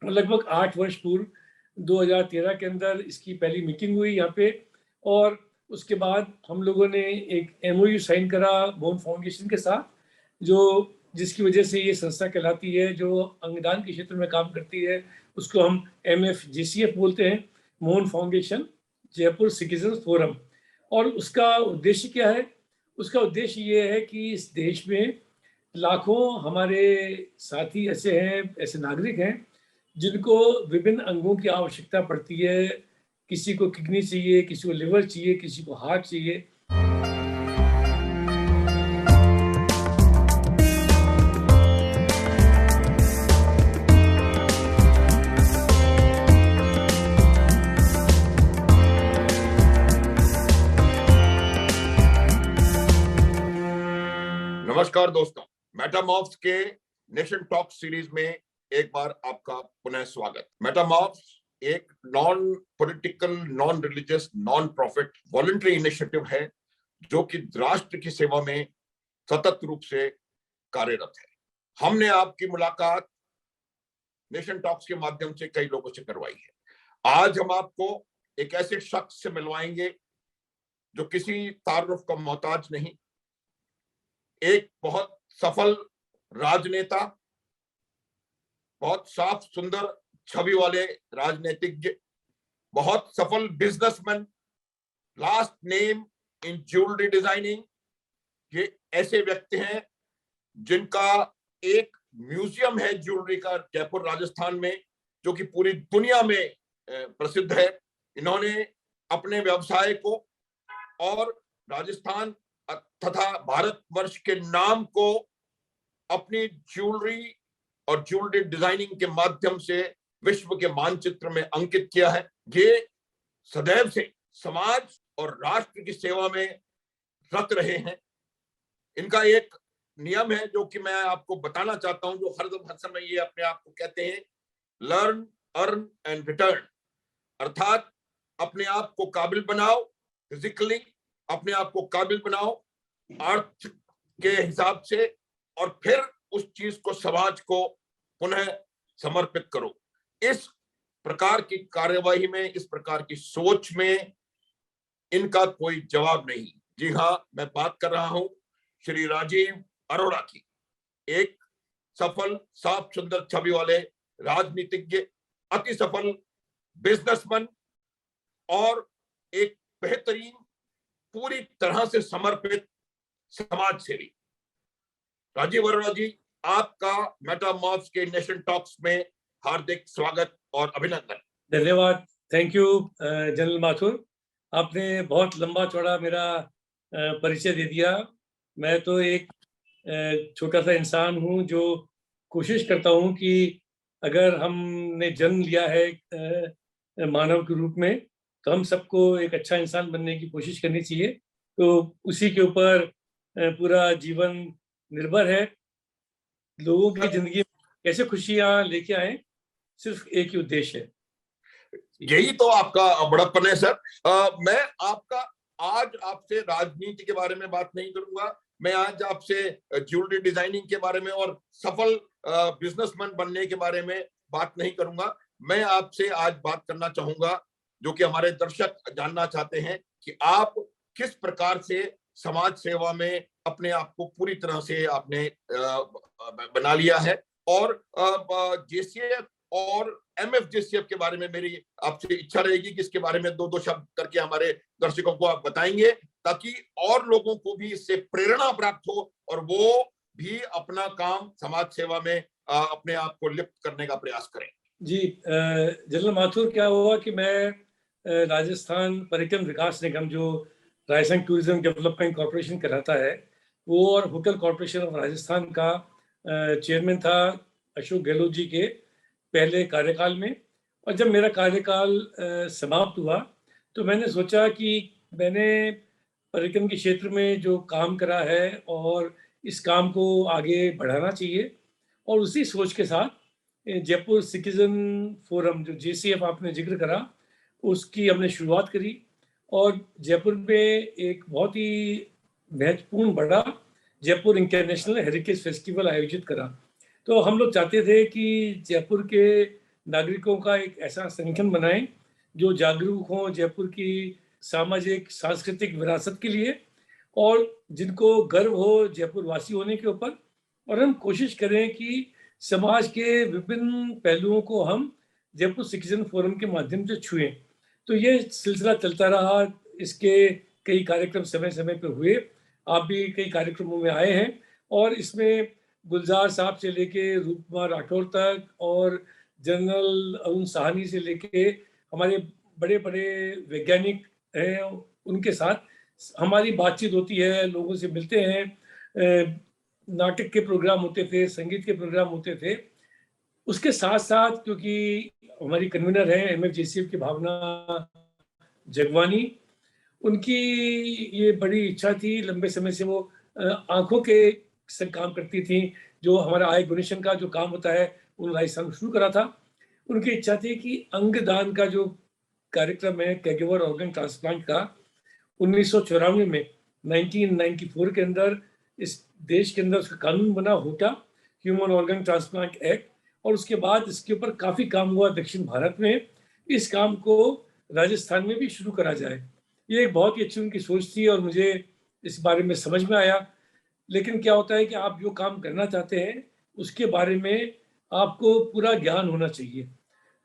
लगभग 8 वर्ष पूर्व 2013 के अंदर इसकी पहली मीटिंग हुई यहाँ पे, और उसके बाद हम लोगों ने एक एमओयू साइन करा मोहन फाउंडेशन के साथ, जिसकी वजह से ये संस्था कहलाती है जो अंगदान के क्षेत्र में काम करती है। उसको हम MFJCF बोलते हैं, Mohan foundation Jaipur citizen forum. और उसका उद्देश्य क्या है? उसका उद्देश्य ये है कि इस देश में लाखों हमारे साथी ऐसे हैं, ऐसे नागरिक हैं जिनको विभिन्न अंगों की आवश्यकता पड़ती है। किसी को किडनी चाहिए, किसी को लिवर चाहिए, किसी को हार्ट चाहिए। नमस्कार दोस्तों, मेटामॉर्फ्स के नेशन टॉक सीरीज में एक बार आपका पुनः स्वागत। मेटामॉर्फ्स एक non political, non religious, non profit voluntary initiative है जो कि राष्ट्र की सेवा में सतत रूप से कार्यरत है। हमने आपकी मुलाकात नेशन टॉक्स के माध्यम से कई लोगों से करवाई है। आज हम आपको एक ऐसे शख्स से मिलवाएंगे जो किसी तारुफ का मोहताज नहीं, एक बहुत सफल राजनेता, बहुत साफ सुंदर छवि वाले राजनीतिज्ञ, बहुत सफल businessman, last name in jewellery designing. ये ऐसे व्यक्ति हैं जिनका एक म्यूजियम है ज्वेलरी का जयपुर राजस्थान में, जो कि पूरी दुनिया में प्रसिद्ध है। इन्होंने अपने व्यवसाय को और राजस्थान तथा भारतवर्ष के नाम को अपनी ज्वेलरी और ज्वेलरी डिजाइनिंग के माध्यम से विश्व के मानचित्र में अंकित किया है। ये सदैव से समाज और राष्ट्र की सेवा में रत रहे हैं। इनका एक नियम है जो कि मैं आपको बताना चाहता हूं, जो हर समय ये अपने आप को कहते हैं, लर्न, अर्न एंड रिटर्न। अर्थात अपने आप को काबिल बनाओ, फिजिकली अपने आप को काबिल बनाओ अर्थ के हिसाब से, और फिर उस चीज को समाज को पुनः समर्पित करो। इस प्रकार की कार्यवाही में, इस प्रकार की सोच में इनका कोई जवाब नहीं। जी हाँ, मैं बात कर रहा हूं श्री राजीव अरोड़ा की, एक सफल, साफ सुंदर छवि वाले राजनीतिज्ञ, अति सफल बिजनेसमैन और एक बेहतरीन, पूरी तरह से समर्पित समाज सेवी। राजीव अरोड़ा जी, आपका मेटामॉर्फ्स के नेशन टॉक्स में हार्दिक स्वागत और अभिनंदन। धन्यवाद। Thank you general Mathur. आपने बहुत लंबा चौड़ा मेरा परिचय दे दिया। मैं तो एक छोटा सा इंसान हूं जो कोशिश करता हूं कि अगर हमने जन्म लिया है मानव के रूप में, तो हम सबको एक अच्छा इंसान बनने की कोशिश करनी चाहिए। तो उसी के ऊपर पूरा जीवन निर्भर है। लोगों की जिंदगी में कैसे खुशियां लेके आए, सिर्फ एक ही उद्देश्य है। यही तो आपका बड़प्पन है सर। मैं आज आपसे राजनीति के बारे में बात नहीं करूंगा। मैं आज आपसे ज्वेलरी डिजाइनिंग के बारे में और सफल बिजनेसमैन बनने के बारे में बात नहीं करूंगा। मैं आपसे आज बात करना चाहूंगा, जो कि हमारे दर्शक जानना चाहते हैं, कि आप किस प्रकार से समाज सेवा में अपने आप को पूरी तरह से आपने बना लिया है। और JCF और MFJCF के बारे में मेरी आपसे इच्छा रहेगी कि इसके बारे में दो शब्द करके हमारे दर्शकों को आप बताएंगे, ताकि और लोगों को भी इससे प्रेरणा प्राप्त हो और वो भी अपना काम समाज सेवा में अपने आप को लिप्त करने का प्रयास करें। जी जनरल माथुर, क्या हुआ कि मैं राजस्थान पर्यटन विकास निगम, जो राजस्थान टूरिज्म डेवलपमेंट कॉर्पोरेशन कहलाता है, वो और होटल कॉर्पोरेशन ऑफ राजस्थान का चेयरमैन था अशोक गहलोत जी के पहले कार्यकाल में। और जब मेरा कार्यकाल समाप्त हुआ तो मैंने सोचा कि मैंने पर्यटन के क्षेत्र में जो काम करा है और इस काम को आगे बढ़ाना चाहिए। और उसी सोच के साथ जयपुर सिटीजन फोरम, जो JCF आपने जिक्र करा, उसकी हमने शुरुआत करी। और जयपुर में एक बहुत ही महत्वपूर्ण बड़ा जयपुर इंटरनेशनल हेरिटेज फेस्टिवल आयोजित करा। तो हम लोग चाहते थे कि जयपुर के नागरिकों का एक ऐसा संगठन बनाएं जो जागरूक हो जयपुर की सामाजिक सांस्कृतिक विरासत के लिए, और जिनको गर्व हो जयपुर वासी होने के ऊपर। और हम कोशिश करें कि समाज के विभिन्न पहलुओं को हम जयपुर सिटीजन फोरम के माध्यम से छुएं। तो ये सिलसिला चलता रहा, इसके कई कार्यक्रम समय समय पर हुए, आप भी कई कार्यक्रमों में आए हैं, और इसमें गुलजार साहब से लेके रूप कुमार राठौर तक और जनरल अरुण साहनी से लेके हमारे बड़े बड़े वैज्ञानिक हैं, उनके साथ हमारी बातचीत होती है, लोगों से मिलते हैं, नाटक के प्रोग्राम होते थे, संगीत के प्रोग्राम होते थे। उसके साथ साथ क्योंकि हमारी कन्वीनर हैं MFJCF की भावना जगवानी, उनकी ये बड़ी इच्छा थी, लंबे समय से वो आंखों के से काम करती थी, जो हमारा आई डोनेशन का जो काम होता है उन्होंने राजस्थान में शुरू करा था। उनकी इच्छा थी कि अंगदान का जो कार्यक्रम है कैगेवर ऑर्गन ट्रांसप्लांट का, 1994 में 1994 के अंदर इस देश के अंदर उसका कानून बना, होटा ह्यूमन ऑर्गन ट्रांसप्लांट एक्ट, और उसके बाद इसके ऊपर काफ़ी काम हुआ दक्षिण भारत में। इस काम को राजस्थान में भी शुरू करा जाए, ये एक बहुत ही अच्छी उनकी सोच थी और मुझे इस बारे में समझ में आया। लेकिन क्या होता है कि आप जो काम करना चाहते हैं उसके बारे में आपको पूरा ज्ञान होना चाहिए।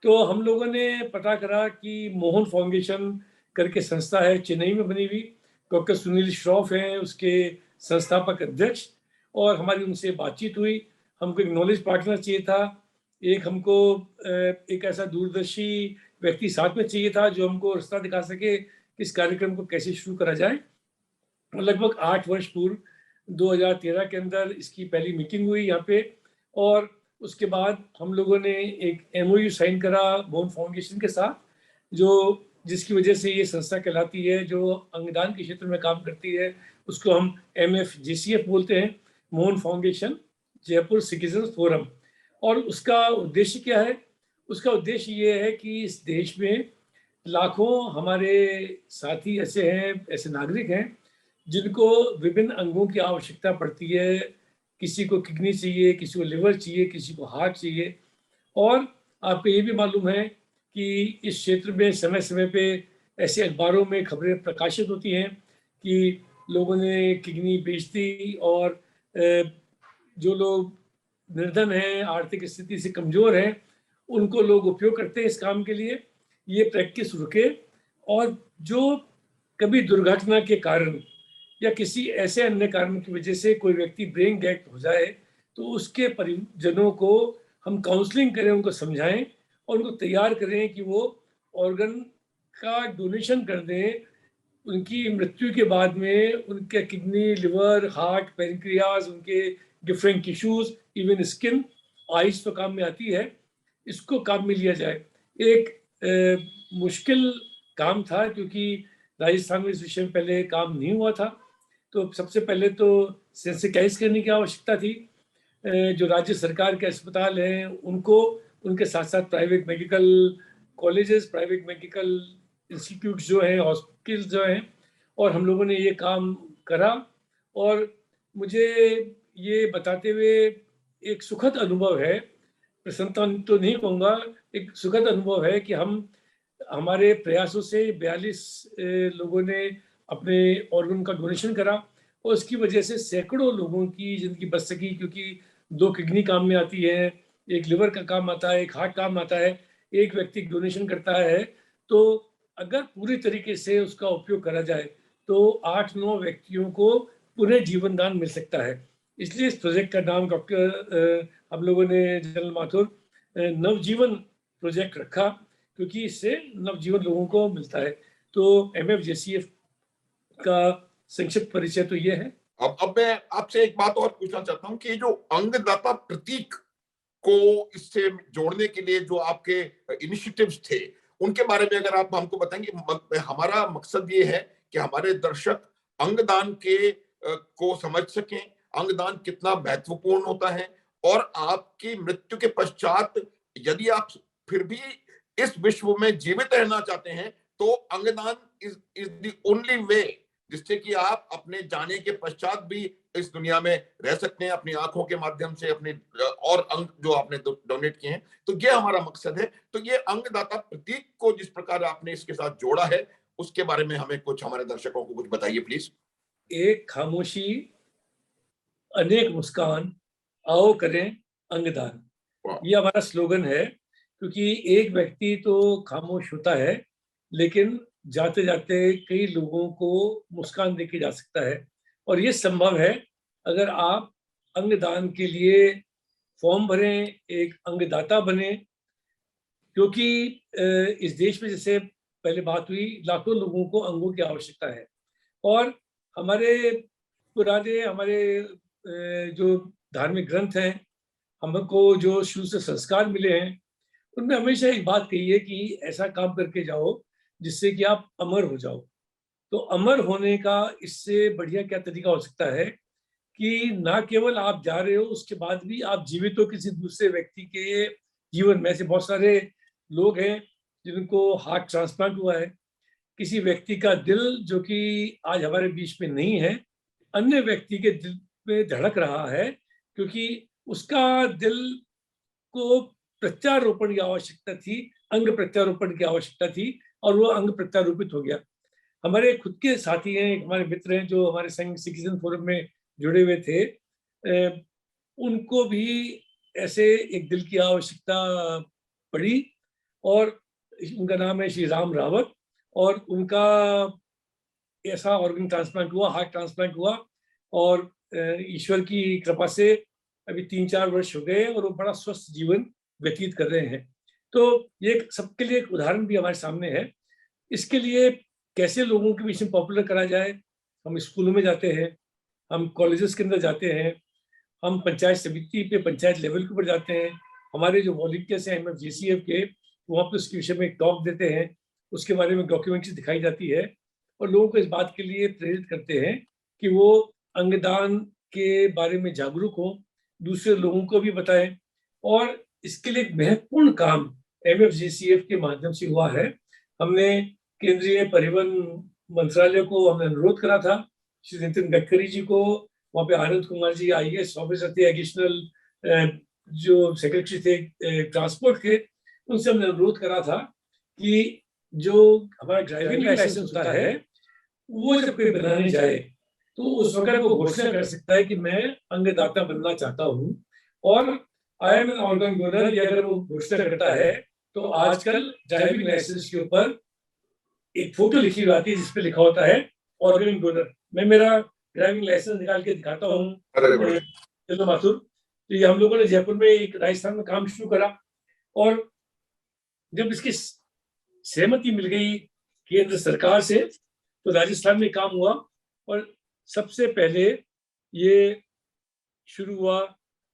तो हम लोगों ने पता करा कि मोहन फाउंडेशन करके संस्था है चेन्नई में बनी हुई, डॉक्टर सुनील श्रॉफ हैं उसके संस्थापक अध्यक्ष, और हमारी उनसे बातचीत हुई। हमको एक नॉलेज पार्टनर चाहिए था, एक हमको एक ऐसा दूरदर्शी व्यक्ति साथ में चाहिए था जो हमको रास्ता दिखा सके कि इस कार्यक्रम को कैसे शुरू करा जाए। लगभग 8 वर्ष पूर्व 2013 के अंदर इसकी पहली मीटिंग हुई यहाँ पे, और उसके बाद हम लोगों ने एक MOU साइन करा मोहन फाउंडेशन के साथ, जो जिसकी वजह से ये संस्था कहलाती है जो अंगदान के क्षेत्र में काम करती है, उसको हम MFJCF बोलते हैं, Mohan foundation Jaipur citizen forum. और उसका उद्देश्य क्या है? उसका उद्देश्य ये है कि इस देश में लाखों हमारे साथी ऐसे हैं, ऐसे नागरिक हैं जिनको विभिन्न अंगों की आवश्यकता पड़ती है। किसी को किडनी चाहिए, किसी को लिवर चाहिए, किसी को हार्ट चाहिए। और आपको ये भी मालूम है कि इस क्षेत्र में समय समय पे ऐसे अखबारों में खबरें प्रकाशित होती हैं कि लोगों ने किडनी बेच दी, और जो लोग निर्धन हैं, आर्थिक स्थिति से कमज़ोर हैं, उनको लोग उपयोग करते हैं इस काम के लिए। ये प्रैक्टिस रुके, और जो कभी दुर्घटना के कारण या किसी ऐसे अन्य कारण की वजह से कोई व्यक्ति ब्रेन डेड हो जाए, तो उसके परिजनों को हम काउंसलिंग करें, उनको समझाएं और उनको तैयार करें कि वो ऑर्गन का डोनेशन कर दें। उनकी मृत्यु के बाद में उनके किडनी, लिवर, हार्ट, पैनक्रियाज, उनके different tissues, even skin, ice तो काम में आती है, इसको काम में लिया जाए। एक मुश्किल काम था क्योंकि राजस्थान में इस विषय में पहले काम नहीं हुआ था। तो सबसे पहले तो सेंसिटाइज करने की आवश्यकता थी। जो राज्य सरकार के अस्पताल हैं उनको, उनके साथ साथ private medical colleges, private medical institute जो हैं, हॉस्पिटल्स जो हैं, और हम लोगों ने ये काम करा। और मुझे ये बताते हुए एक सुखद अनुभव है, प्रसन्नता तो नहीं कहूँगा, एक सुखद अनुभव है कि हमारे प्रयासों से 42 लोगों ने अपने ऑर्गन का डोनेशन करा, और उसकी वजह से सैकड़ों लोगों की ज़िंदगी बच सकी। क्योंकि 2 किडनी काम में आती है, एक लिवर का काम आता है, एक हार्ट काम आता है, एक व्यक्ति डोनेशन करता है, तो अगर पूरी तरीके से उसका उपयोग करा जाए तो 8-9 व्यक्तियों को पुनः जीवन दान मिल सकता है। इसलिए इस प्रोजेक्ट का नाम डॉक्टर हम लोगों ने जनरल माथुर नवजीवन प्रोजेक्ट रखा, क्योंकि इससे नवजीवन लोगों को मिलता है। तो MFJCF का संक्षिप्त परिचय तो ये है। अब मैं आपसे एक बात और पूछना चाहता हूँ कि जो अंगदाता प्रतीक को इससे जोड़ने के लिए जो आपके इनिशिएटिव्स थे, उनके बारे में अगर आप हमको बताएंगे। हमारा मकसद ये है कि हमारे दर्शक अंगदान के को समझ सकें, अंगदान कितना महत्वपूर्ण होता है, और आपकी मृत्यु के पश्चात यदि आप फिर भी इस विश्व में जीवित रहना चाहते हैं तो अंगदान इज द ओनली वे जिससे कि आप अपने जाने के पश्चात भी इस दुनिया में रह सकते हैं अपनी आंखों के माध्यम से, अपने और अंग जो आपने डोनेट किए हैं। तो ये हमारा मकसद है। तो ये अंगदाता प्रतीक को जिस प्रकार आपने इसके साथ जोड़ा है, उसके बारे में हमें कुछ, हमारे दर्शकों को कुछ बताइए प्लीज। एक खामोशी, अनेक मुस्कान, आओ करें अंगदान। ये हमारा स्लोगन है, क्योंकि एक व्यक्ति तो खामोश होता है, लेकिन जाते जाते कई लोगों को मुस्कान देके जा सकता है। और ये संभव है अगर आप अंगदान के लिए फॉर्म भरें, एक अंगदाता बने। क्योंकि इस देश में, जैसे पहले बात हुई, लाखों लोगों को अंगों की आवश्यकता है। और हमारे पुराने, हमारे जो धार्मिक ग्रंथ हैं, हमको जो शुरू से संस्कार मिले हैं, उनमें हमेशा एक बात कही है कि ऐसा काम करके जाओ जिससे कि आप अमर हो जाओ। तो अमर होने का इससे बढ़िया क्या तरीका हो सकता है कि ना केवल आप जा रहे हो, उसके बाद भी आप जीवित हो किसी दूसरे व्यक्ति के जीवन में। ऐसे बहुत सारे लोग हैं जिनको हार्ट ट्रांसप्लांट हुआ है, किसी व्यक्ति का दिल जो कि आज हमारे बीच में नहीं है, अन्य व्यक्ति के दिल में धड़क रहा है, क्योंकि उसका दिल को प्रत्यारोपण की आवश्यकता थी, अंग प्रत्यारोपण की आवश्यकता थी, और वो अंग प्रत्यारोपित हो गया। हमारे खुद के साथी हैं, हमारे मित्र हैं जो हमारे संग सिटीजन फोरम में जुड़े हुए थे, उनको भी ऐसे एक दिल की आवश्यकता पड़ी, और उनका नाम है श्री राम रावत, और उनका ऐसा ऑर्गन ट्रांसप्लांट हुआ, हार्ट ट्रांसप्लांट हुआ, और ईश्वर की कृपा से अभी 3-4 वर्ष हो गए और वो बड़ा स्वस्थ जीवन व्यतीत कर रहे हैं। तो ये सबके लिए एक उदाहरण भी हमारे सामने है। इसके लिए कैसे लोगों के बीच में पॉपुलर करा जाए, हम स्कूलों में जाते हैं, हम कॉलेजेस के अंदर जाते हैं, हम पंचायत समिति पे, पंचायत लेवल के ऊपर जाते हैं। हमारे जो वॉलंटियर्स हैं MFGCF के, वहाँ पे उसके विषय में एक टॉक देते हैं, उसके बारे में डॉक्यूमेंट्री दिखाई जाती है, और लोगों को इस बात के लिए प्रेरित करते हैं कि वो अंगदान के बारे में जागरूक हों, दूसरे लोगों को भी बताएं। और इसके लिए एक महत्वपूर्ण काम MFGCF के माध्यम से हुआ है। हमने केंद्रीय परिवहन मंत्रालय को हमने अनुरोध करा था, श्री नितिन गडकरी जी को, वहाँ पे आनंद कुमार जी IAS ऑफिसर थे, एडिशनल जो सेक्रेटरी थे ट्रांसपोर्ट के, उनसे हमने अनुरोध करा था कि जो हमारा ड्राइविंग लाइसेंस होता है, वो जब कोई बनाने जाए तो उस वक्त वो घोषणा कर सकता है कि मैं अंगदाता बनना चाहता हूँ, और I am an organ donor. ये अगर वो घोषणा करता है तो आजकल ड्राइविंग लाइसेंस के ऊपर एक फोटो लिखी हुई आती है जिसपे लिखा होता है ऑर्गन डोनर। मैं मेरा ड्राइविंग लाइसेंस निकाल के दिखाता हूँ, चलो माथुर। तो ये हम लोगों ने जयपुर में, एक राजस्थान में काम शुरू करा, और जब इसकी सहमति मिल गई केंद्र सरकार से, तो राजस्थान में काम हुआ। और सबसे पहले ये शुरू हुआ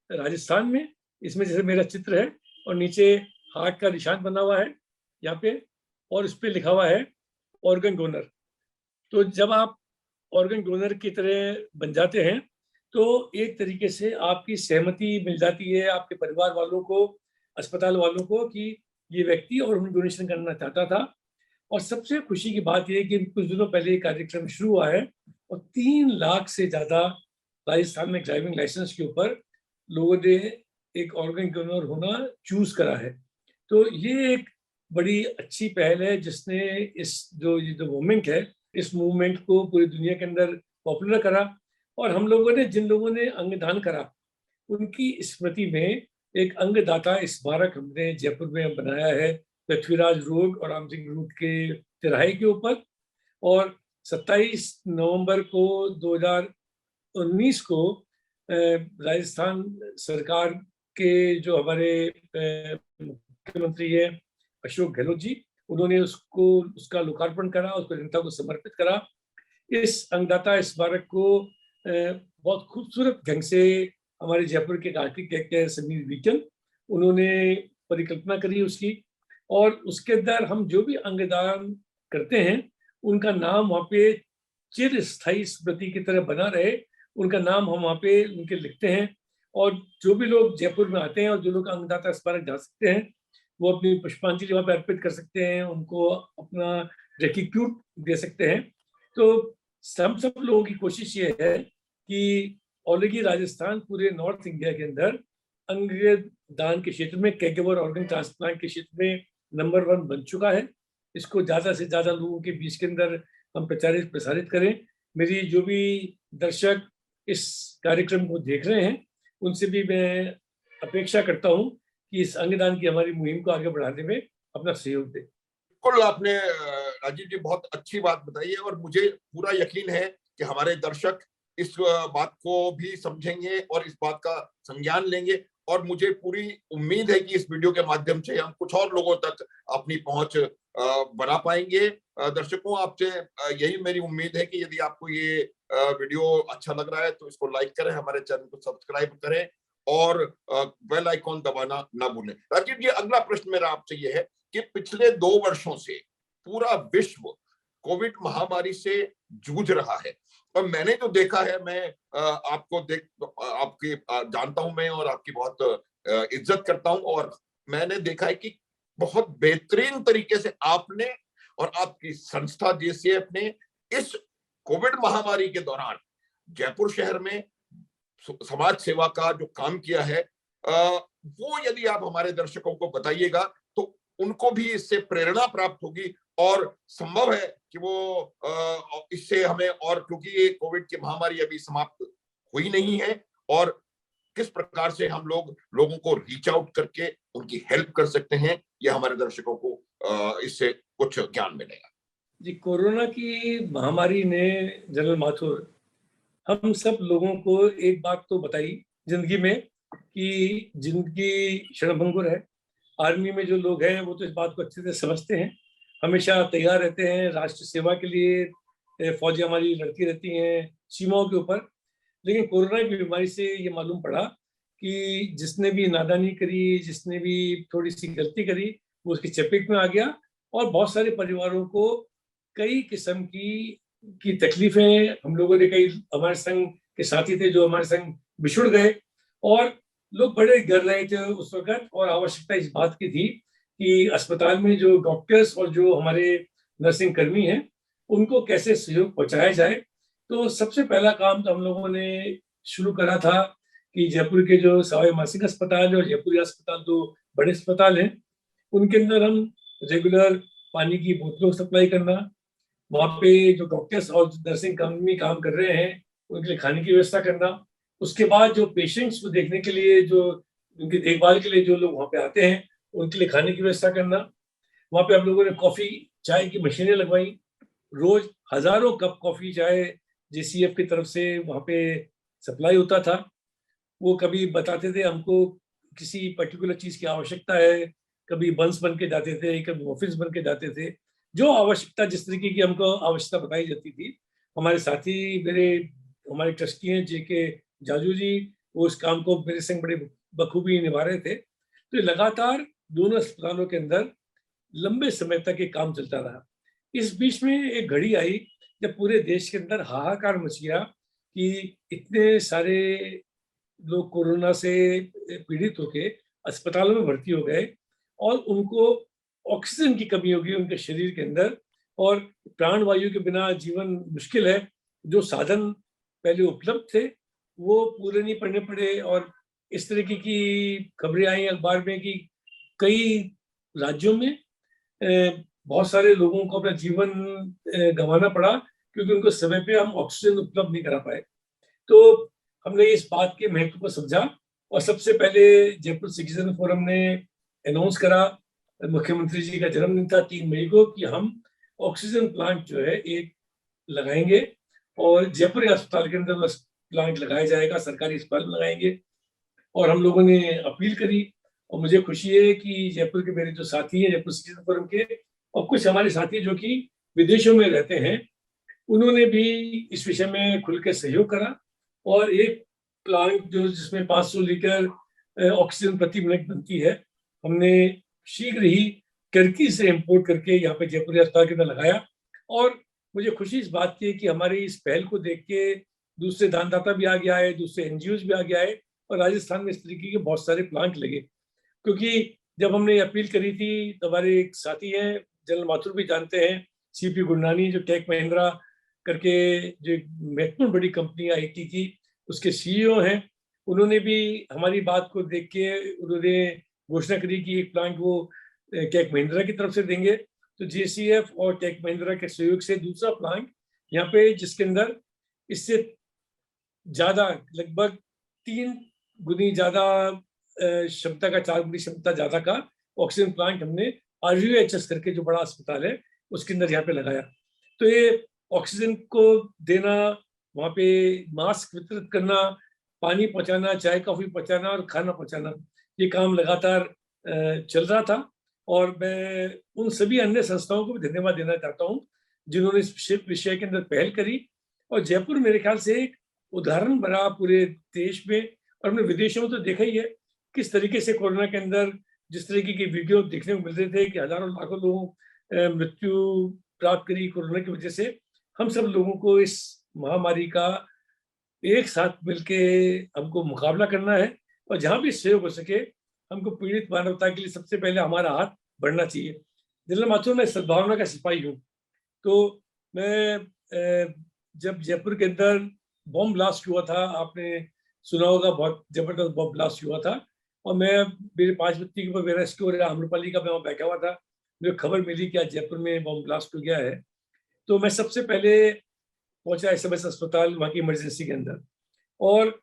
राजस्थान में। इसमें जैसे मेरा चित्र है और नीचे हार्ट का निशान बना हुआ है यहाँ पे, और इस पे लिखा हुआ है ऑर्गन डोनर। तो जब आप ऑर्गन डोनर की तरह बन जाते हैं तो एक तरीके से आपकी सहमति मिल जाती है आपके परिवार वालों को, अस्पताल वालों को, कि ये व्यक्ति ऑर्गन डोनेशन करना चाहता था। और सबसे खुशी की बात यह है कि कुछ दिनों पहले कार्यक्रम शुरू हुआ है, और 3 लाख से ज्यादा राजस्थान में ड्राइविंग लाइसेंस के ऊपर लोगों ने एक ऑर्गन डोनर होना चूज करा है। तो ये एक बड़ी अच्छी पहल है जिसने इस जो मूवमेंट है, इस मूवमेंट को पूरी दुनिया के अंदर पॉपुलर करा। और हम लोगों ने, जिन लोगों ने अंगदान करा, उनकी स्मृति में एक अंगदाता स्मारक हमने जयपुर में बनाया है, पृथ्वीराज रोड और राम सिंह रोड के तिराहे के ऊपर। और 27 नवंबर को 2019 को राजस्थान सरकार के जो हमारे मुख्यमंत्री हैं अशोक गहलोत जी, उन्होंने उसका लोकार्पण करा, उसको जनता को समर्पित करा। इस अंगदाता स्मारक को बहुत खूबसूरत ढंग से हमारे जयपुर के आर्किटेक्ट है समीर वीकन, उन्होंने परिकल्पना करी उसकी। और उसके अंदर हम जो भी अंगदान करते हैं उनका नाम वहाँ पे चिर स्थायी स्मृति की तरह बना रहे, उनका नाम हम वहाँ पे उनके लिखते हैं। और जो भी लोग जयपुर में आते हैं और जो लोग अंगदाता स्मारक जा सकते हैं, वो अपनी पुष्पांजलि वहाँ पे अर्पित कर सकते हैं, उनको अपना ग्रेटिट्यूड दे सकते हैं। तो सब लोगों की कोशिश ये है कि ऑलरेडी राजस्थान पूरे नॉर्थ इंडिया के अंदर अंग दान के क्षेत्र में, कैरेगिवर ऑर्गन ट्रांसप्लांट के क्षेत्र में नंबर 1 बन चुका है। इसको ज्यादा से ज्यादा लोगों के बीच के अंदर हम प्रसारित करें। मेरी जो भी दर्शक इस कार्यक्रम को देख रहे हैं, उनसे भी मैं अपेक्षा करता हूं कि इस अंगदान की हमारी मुहिम को आगे बढ़ाने में अपना सहयोग दें। बिल्कुल, आपने राजीव जी बहुत अच्छी बात बताई है और मुझे पूरा यकीन है कि हमारे दर्शक इस बात को भी समझेंगे और इस बात का संज्ञान लेंगे। और मुझे पूरी उम्मीद है कि इस वीडियो के माध्यम से हम कुछ और लोगों तक अपनी पहुंच बना पाएंगे। दर्शकों, आपसे यही मेरी उम्मीद है कि यदि आपको ये वीडियो अच्छा लग रहा है तो इसको लाइक करें, हमारे चैनल को सब्सक्राइब करें और बेल आइकॉन दबाना ना भूलें। राजीव जी, अगला प्रश्न मेरा आपसे ये है कि पिछले 2 वर्षों से पूरा विश्व कोविड महामारी से जूझ रहा है और मैंने जो देखा है, मैं आपकी जानता हूं मैं और आपकी बहुत इज्जत करता हूं, और मैंने देखा है कि बहुत बेहतरीन तरीके से आपने और आपकी संस्था जेसीएफ ने इस कोविड महामारी के दौरान जयपुर शहर में समाज सेवा का जो काम किया है, वो यदि आप हमारे दर्शकों को बताइएगा तो उनको भी इससे प्रेरणा प्राप्त होगी और संभव है कि वो इससे हमें, और क्योंकि ये कोविड की महामारी अभी समाप्त हुई नहीं है, और किस प्रकार से हम लोगों को रीच आउट करके उनकी हेल्प कर सकते हैं, ये हमारे दर्शकों को इससे कुछ ज्ञान मिलेगा। जी, कोरोना की महामारी ने जनरल माथुर हम सब लोगों को एक बात तो बताई जिंदगी में कि जिंदगी क्षणभंगुर है। आर्मी में जो लोग हैं वो तो इस बात को अच्छे से समझते हैं, हमेशा तैयार रहते हैं राष्ट्र सेवा के लिए। फौजी हमारी लड़ती रहती हैं सीमाओं के ऊपर। लेकिन कोरोना की बीमारी से ये मालूम पड़ा कि जिसने भी नादानी करी, जिसने भी थोड़ी सी गलती करी, वो उसकी चपेट में आ गया और बहुत सारे परिवारों को कई किस्म की तकलीफें, हम लोगों ने कई, हमारे संघ के साथी थे जो हमारे संग बिछुड़ गए और लोग बड़े डर रहे थे उस वक्त। और आवश्यकता इस बात की थी कि अस्पताल में जो डॉक्टर्स और जो हमारे नर्सिंग कर्मी हैं उनको कैसे सहयोग पहुंचाया जाए। तो सबसे पहला काम तो हम लोगों ने शुरू करा था कि जयपुर के जो सवाई मानसिंह अस्पताल और जयपुरी अस्पताल, दो बड़े अस्पताल हैं, उनके अंदर हम रेगुलर पानी की बोतलों सप्लाई करना, वहाँ पे जो डॉक्टर्स और नर्सिंग कर्मी काम कर रहे हैं उनके लिए खाने की व्यवस्था करना। उसके बाद जो पेशेंट्स को देखने के लिए, जो उनकी देखभाल के लिए जो लोग वहाँ पे आते हैं उनके लिए खाने की व्यवस्था करना। वहाँ पे हम लोगों ने कॉफी चाय की मशीनें लगवाई, रोज हजारों कप कॉफी चाय जेसीएफ की तरफ से वहाँ पे सप्लाई होता था। वो कभी बताते थे हमको किसी पर्टिकुलर चीज की आवश्यकता है, कभी बंस बन के जाते थे, कभी ऑफिस बन के जाते थे। जो आवश्यकता, जिस तरीके की हमको आवश्यकता बताई जाती थी, हमारे साथी हमारे ट्रस्टी हैं जेके जाजू जी, वो इस काम को मेरे संग बड़े बखूबी निभा रहे थे। तो ये लगातार दोनों अस्पतालों के अंदर लंबे समय तक ये काम चलता रहा। इस बीच में एक घड़ी आई जब पूरे देश के अंदर हाहाकार मच गया कि इतने सारे लोग कोरोना से पीड़ित होके अस्पतालों में भर्ती हो गए और उनको ऑक्सीजन की कमी होगी उनके शरीर के अंदर, और प्राणवायु के बिना जीवन मुश्किल है। जो साधन पहले उपलब्ध थे वो पूरे नहीं पड़ने पड़े और इस तरीके की खबरें आई अखबार में कि कई राज्यों में बहुत सारे लोगों को अपना जीवन गंवाना पड़ा क्योंकि उनको समय पे हम ऑक्सीजन उपलब्ध नहीं करा पाए। तो हमने इस बात के महत्व को समझा और सबसे पहले जयपुर सिटीजन फोरम ने अनाउंस करा, मुख्यमंत्री जी का जन्मदिन था 3 मई को, कि हम ऑक्सीजन प्लांट जो है एक लगाएंगे और जयपुर अस्पताल के अंदर प्लांट लगाया जाएगा, सरकारी अस्पताल में लगाएंगे। और हम लोगों ने अपील करी और मुझे खुशी है कि जयपुर के मेरे जो साथी हैं जयपुर सिटीजन फोरम के और कुछ हमारे साथी जो कि विदेशों में रहते हैं, उन्होंने भी इस विषय में खुल के सहयोग करा और एक प्लांट जो जिसमें 500 लीटर ऑक्सीजन प्रति मिनट बनती है, हमने शीघ्र ही टर्की से इंपोर्ट करके यहाँ पे जयपुर अस्पताल के अंदर लगाया। और मुझे खुशी इस बात की है कि हमारी इस पहल को देख के दूसरे दानदाता भी आगे आए, दूसरे एनजीओज भी आगे आए और राजस्थान में इस तरीके के बहुत सारे प्लांट लगे। क्योंकि जब हमने अपील करी थी तो हमारे एक साथी हैं, जनरल माथुर भी जानते हैं, सीपी गुरनानी, जो टेक महिंद्रा करके जो एक महत्वपूर्ण बड़ी कंपनी आईटी की, उसके सीईओ हैं, उन्होंने भी हमारी बात को देख के उन्होंने घोषणा करी कि एक प्लांट वो टेक महिंद्रा की तरफ से देंगे। तो जेसीएफ और टेक महिंद्रा के सहयोग से दूसरा प्लांट यहाँ पे, जिसके अंदर इससे ज्यादा लगभग 3 गुनी ज्यादा क्षमता का, 4 गुनी क्षमता ज्यादा का ऑक्सीजन प्लांट हमने आरयूएचएस करके जो बड़ा अस्पताल है उसके अंदर यहाँ पे लगाया। तो ये ऑक्सीजन को देना, वहाँ पे मास्क वितरित करना, पानी पहुँचाना, चाय कॉफी पहुँचाना और खाना पहुँचाना, ये काम लगातार चल रहा था। और मैं उन सभी अन्य संस्थाओं को भी धन्यवाद देना चाहता हूँ जिन्होंने इस विषय के अंदर पहल करी। और जयपुर मेरे ख्याल से एक उदाहरण बना पूरे देश में, और हमने विदेशों में तो देखा ही है किस तरीके से कोरोना के अंदर जिस तरीके की वीडियो देखने को मिल रहे थे कि हजारों लाखों लोगों मृत्यु प्राप्त करी कोरोना की वजह से। हम सब लोगों को इस महामारी का एक साथ मिलके हमको मुकाबला करना है, और जहां भी सहयोग हो सके हमको पीड़ित मानवता के लिए सबसे पहले हमारा हाथ बढ़ना चाहिए। जनरल माथुर, मैं सद्भावना का सिपाही हूँ। तो मैं जब जयपुर के अंदर बॉम्ब ब्लास्ट हुआ था, आपने सुना होगा, बहुत जबरदस्त बॉम्ब ब्लास्ट हुआ था, और मैं, मेरे 5 बत्ती के ऊपर मेरा स्टोर है आम्रपाली का, मैं वहाँ बैठा हुआ था, मुझे खबर मिली कि आज जयपुर में बॉम्ब ब्लास्ट हो गया है। तो मैं सबसे पहले पहुंचा एसएमएस अस्पताल वहाँ की इमरजेंसी के अंदर, और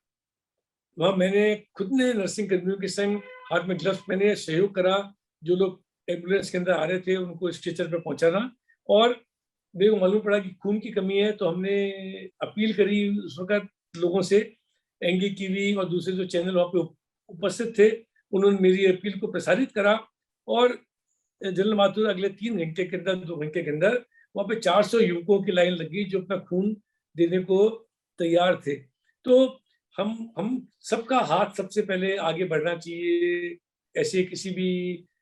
वहाँ मैंने खुद ने नर्सिंग कर्मियों के संग हाथ में ग्लव्स पहने सहयोग करा, जो लोग एम्बुलेंस के अंदर आ रहे थे उनको स्ट्रेचर पे पहुंचाना। और मेरे को मालूम पड़ा कि खून की कमी है, तो हमने अपील करी उस वक्त लोगों से, एनडीटीवी और दूसरे जो चैनल वहाँ पे उपस्थित थे, उन्होंने मेरी अपील को प्रसारित करा। और जनरल माथुर अगले 3 घंटे के अंदर, 2 घंटे के अंदर वहाँ पे 400 युवकों की लाइन लगी जो अपना खून देने को तैयार थे। तो हम सबका हाथ सबसे पहले आगे बढ़ना चाहिए ऐसे किसी भी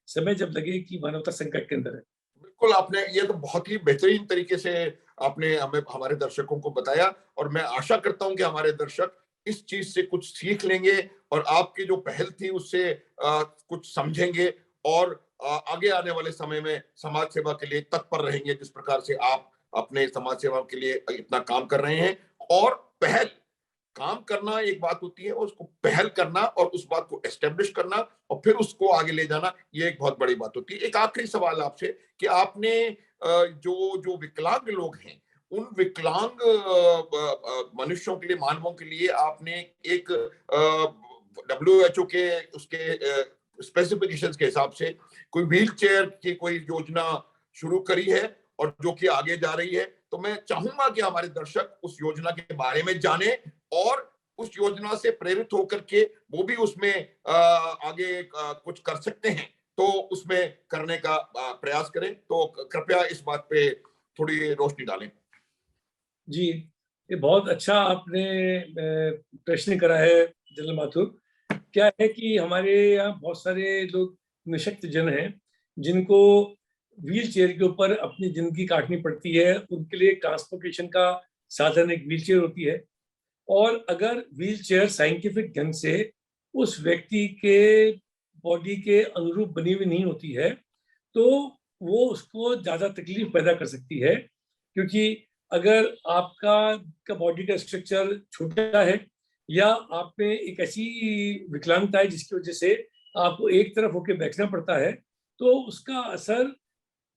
समय जब लगे कि मानवता संकट के अंदर है। बिल्कुल, आपने ये तो बहुत ही बेहतरीन तरीके से आपने हमें, हमारे दर्शकों को बताया, और मैं आशा करता हूं कि हमारे दर्शक इस चीज से कुछ सीख लेंगे और आपकी जो पहल थी उससे कुछ समझेंगे, और आगे आने वाले समय में समाज सेवा के लिए तत्पर रहेंगे, जिस प्रकार से आप अपने समाज सेवा के लिए इतना काम कर रहे हैं। और पहल, काम करना एक बात होती है, उसको पहल करना और उस बात को एस्टेब्लिश करना और फिर उसको आगे ले जाना, ये एक बहुत बड़ी बात होती है। एक आखिरी सवाल आपसे कि आपने जो जो विकलांग लोग हैं, उन विकलांग मनुष्यों के लिए, मानवों के लिए आपने एक डब्ल्यूएचओ के उसके स्पेसिफिकेशंस के हिसाब से कोई व्हील चेयर की कोई योजना शुरू करी है और जो कि आगे जा रही है। तो मैं चाहूंगा कि हमारे दर्शक उस योजना के बारे में जाने और उस योजना से प्रेरित होकर के वो भी उसमें आगे कुछ कर सकते हैं, तो उसमें करने का प्रयास करें। तो कृपया इस बात पे थोड़ी रोशनी डालें। जी, ये बहुत अच्छा आपने प्रश्न करा है जनरल माथुर। क्या है कि हमारे यहाँ बहुत सारे लोग निशक्त जन हैं जिनको व्हील चेयर के ऊपर अपनी जिंदगी काटनी पड़ती है। उनके लिए ट्रांसपोर्टेशन का साधन एक व्हील चेयर होती है, और अगर व्हील चेयर साइंटिफिक ढंग से उस व्यक्ति के बॉडी के अनुरूप बनी हुई नहीं होती है, तो वो उसको ज़्यादा तकलीफ पैदा कर सकती है। क्योंकि अगर आपका बॉडी का स्ट्रक्चर छोटा है, या आप में एक ऐसी विकलांगता है जिसकी वजह से आपको एक तरफ होकर बैठना पड़ता है, तो उसका असर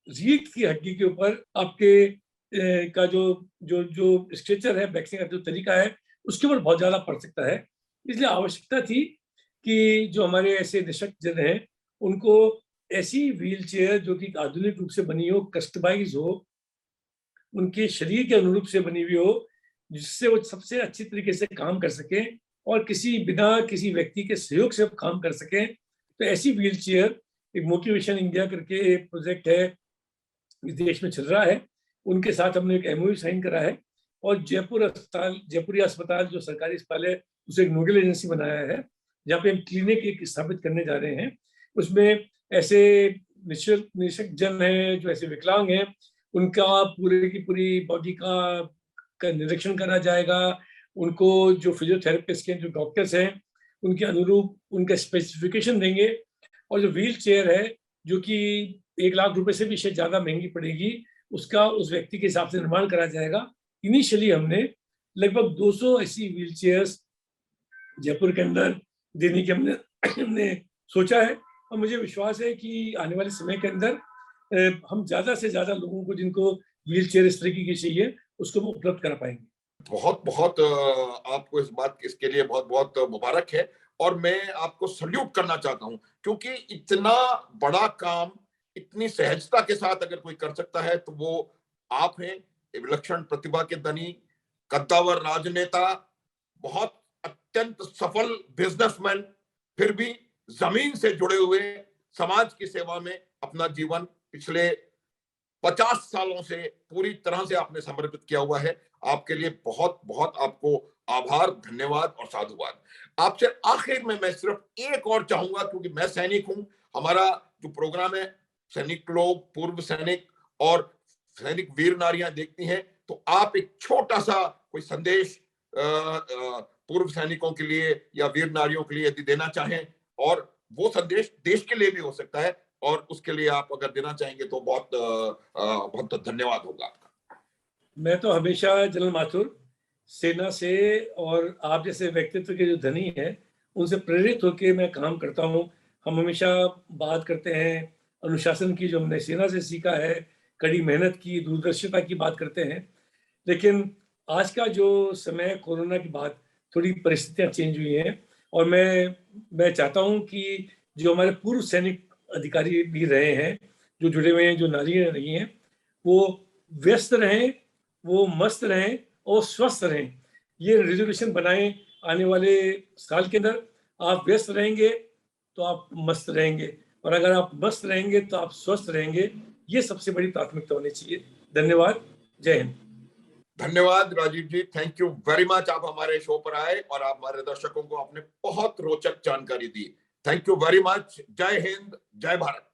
रीढ़ की हड्डी के ऊपर आपके का जो जो जो स्ट्रेचर है, बैठने का जो तरीका है, उसके ऊपर बहुत ज़्यादा पड़ सकता है। इसलिए आवश्यकता थी कि जो हमारे ऐसे निशक्त जन हैं, उनको ऐसी व्हील चेयर जो कि आधुनिक रूप से बनी हो, कस्टमाइज हो, उनके शरीर के अनुरूप से बनी हुई हो, जिससे वो सबसे अच्छी तरीके से काम कर सकें और बिना किसी व्यक्ति के सहयोग से काम कर सकें। तो ऐसी व्हील चेयर, एक मोटिवेशन इंडिया करके एक प्रोजेक्ट है, इस देश में चल रहा है, उनके साथ हमने एक एमओयू साइन करा है। और जयपुरी अस्पताल जो सरकारी अस्पताल है, उसे एक नोडल एजेंसी बनाया है, जहाँ पे हम क्लिनिक एक स्थापित करने जा रहे हैं। उसमें ऐसे निशक्त जन हैं जो ऐसे विकलांग हैं, उनका पूरी की पूरी बॉडी का निरीक्षण करा जाएगा। उनको जो फिजियोथेरेपिस्ट हैं, जो डॉक्टर्स हैं, उनके अनुरूप उनका स्पेसिफिकेशन देंगे। और जो व्हील चेयर है, जो कि 1 लाख रुपए से भी शायद ज़्यादा महंगी पड़ेगी, उसका उस व्यक्ति के हिसाब से निर्माण करा जाएगा। इनिशियली हमने लगभग 200 ऐसी व्हील चेयर्स जयपुर के अंदर देने की हमने सोचा है, और मुझे विश्वास है कि आने वाले समय के अंदर हम ज्यादा से ज्यादा लोगों को जिनको व्हील चेयर इस तरीके की चाहिए उसको उपलब्ध करा पाएंगे। बहुत बहुत आपको इसके लिए बहुत बहुत मुबारक है, और मैं आपको सल्यूट करना चाहता हूं, क्योंकि इतना बड़ा काम इतनी सहजता के साथ अगर कोई कर सकता है तो वो आप हैं। विलक्षण प्रतिभा के धनी, कद्दावर राजनेता, बहुत अत्यंत सफल बिजनेसमैन, फिर भी जमीन से जुड़े हुए समाज की सेवा में अपना जीवन पिछले 50 सालों से पूरी तरह से आपने समर्पित किया हुआ है। आपके लिए बहुत बहुत आपको आभार, धन्यवाद और साधुवाद। आपसे आखिर में मैं सिर्फ एक और चाहूंगा, क्योंकि मैं सैनिक हूं, हमारा जो प्रोग्राम है सैनिक लोग, पूर्व सैनिक और सैनिक वीर नारियां देखती हैं, तो आप एक छोटा सा कोई संदेश पूर्व सैनिकों के लिए या वीर नारियों के लिए यदि देना चाहें, और वो संदेश देश के लिए भी हो सकता है, और उसके लिए आप अगर देना चाहेंगे तो बहुत बहुत धन्यवाद होगा आपका। मैं तो हमेशा जनरल माथुर सेना से और आप जैसे व्यक्तित्व के जो धनी हैं उनसे प्रेरित होकर मैं काम करता हूं। हम हमेशा बात करते हैं अनुशासन की, जो हमने सेना से सीखा है, कड़ी मेहनत की, दूरदर्शिता की बात करते हैं। लेकिन आज का जो समय, कोरोना के बाद थोड़ी परिस्थितियां चेंज हुई हैं, और मैं चाहता हूं कि जो हमारे पूर्व सैनिक अधिकारी भी रहे हैं, जो जुड़े हुए हैं, जो नारियां रही हैं, वो व्यस्त रहें, वो मस्त रहें और स्वस्थ रहें। ये रेजोल्यूशन बनाएं आने वाले साल के अंदर। आप व्यस्त रहेंगे तो आप मस्त रहेंगे, और अगर आप मस्त रहेंगे तो आप स्वस्थ रहेंगे। ये सबसे बड़ी प्राथमिकता होनी चाहिए। धन्यवाद। जय हिंद। धन्यवाद राजीव जी, थैंक यू वेरी मच। आप हमारे शो पर आए और आप हमारे दर्शकों को आपने बहुत रोचक जानकारी दी। Thank you very much. जय हिंद, जय भारत।